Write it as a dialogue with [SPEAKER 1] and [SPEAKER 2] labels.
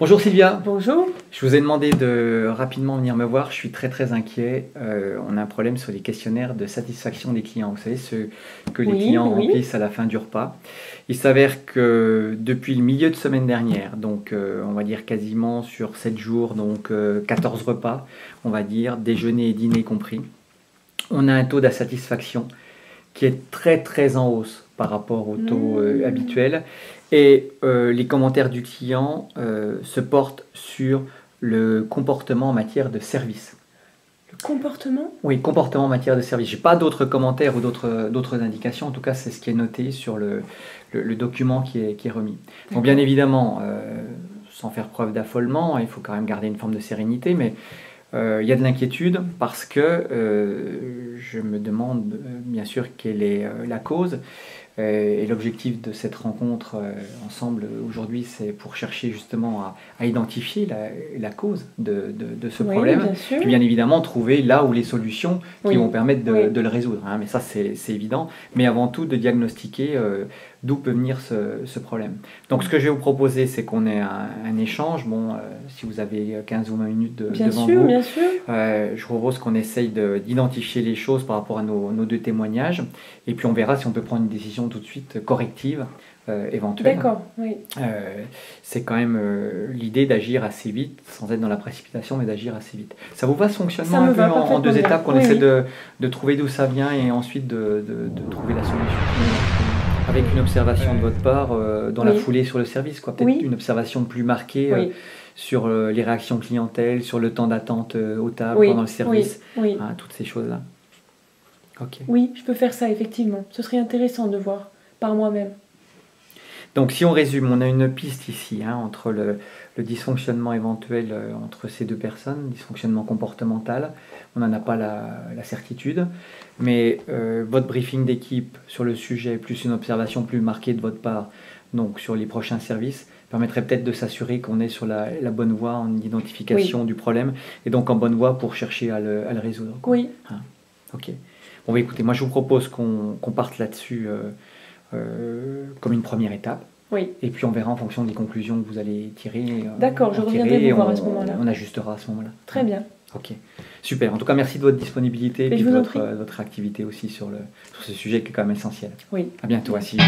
[SPEAKER 1] Bonjour Sylvia,
[SPEAKER 2] Bonjour.
[SPEAKER 1] je vous ai demandé de rapidement venir me voir, je suis très inquiet. On a un problème sur les questionnaires de satisfaction des clients, vous savez, ceux que les clients
[SPEAKER 2] Oui.
[SPEAKER 1] remplissent à la fin du repas. Il s'avère que depuis le milieu de semaine dernière, donc on va dire quasiment sur 7 jours, donc 14 repas, on va dire, déjeuner et dîner compris, on a un taux d'insatisfaction qui est très en hausse par rapport au taux habituel. Et les commentaires du client se portent sur le comportement en matière de service.
[SPEAKER 2] Le comportement?
[SPEAKER 1] Oui, comportement en matière de service. Je n'ai pas d'autres commentaires ou d'autres indications. En tout cas, c'est ce qui est noté sur le document qui est remis. Donc bien évidemment, sans faire preuve d'affolement, il faut quand même garder une forme de sérénité, mais il y a de l'inquiétude parce que je me demande bien sûr quelle est la cause. Et l'objectif de cette rencontre ensemble aujourd'hui, c'est pour chercher justement à identifier la cause de ce problème.
[SPEAKER 2] Bien sûr.
[SPEAKER 1] Puis bien évidemment trouver là où les solutions qui vont permettre de le résoudre. Hein. Mais ça, c'est évident. Mais avant tout, de diagnostiquer d'où peut venir ce problème. Donc ce que je vais vous proposer, c'est qu'on ait un échange. Bon, si vous avez 15 ou 20 minutes devant vous,
[SPEAKER 2] bien sûr.
[SPEAKER 1] je vous propose qu'on essaye d'identifier les choses par rapport à nos deux témoignages. Et puis on verra si on peut prendre une décision tout de suite corrective, éventuelle.
[SPEAKER 2] D'accord, oui.
[SPEAKER 1] C'est quand même l'idée d'agir assez vite, sans être dans la précipitation, mais d'agir assez vite. Ça vous va ce fonctionnement un peu en deux étapes, qu'on essaie de trouver d'où ça vient et ensuite de trouver la solution avec une observation de votre part dans la foulée sur le service, quoi. Peut-être une observation plus marquée sur les réactions clientèle, sur le temps d'attente aux tables, pendant le service, hein, toutes ces choses-là. Okay.
[SPEAKER 2] Oui, je peux faire ça effectivement. Ce serait intéressant de voir par moi-même.
[SPEAKER 1] Donc si on résume, on a une piste ici entre le dysfonctionnement éventuel entre ces deux personnes, dysfonctionnement comportemental, on n'en a pas la certitude, mais votre briefing d'équipe sur le sujet, plus une observation plus marquée de votre part, donc sur les prochains services, permettrait peut-être de s'assurer qu'on est sur la bonne voie en identification du problème, et donc en bonne voie pour chercher à le résoudre. Quoi.
[SPEAKER 2] Oui.
[SPEAKER 1] Hein. Ok. Bon, bah, écoutez, moi je vous propose qu'on parte là-dessus comme une première étape.
[SPEAKER 2] Oui.
[SPEAKER 1] Et puis on verra en fonction des conclusions que vous allez tirer.
[SPEAKER 2] D'accord, je reviendrai vous voir à ce moment-là.
[SPEAKER 1] On ajustera à ce moment-là.
[SPEAKER 2] Très bien.
[SPEAKER 1] Ok, super. En tout cas, merci de votre disponibilité et de votre activité aussi sur ce sujet qui est quand même essentiel.
[SPEAKER 2] Oui.
[SPEAKER 1] À bientôt, Sylvia.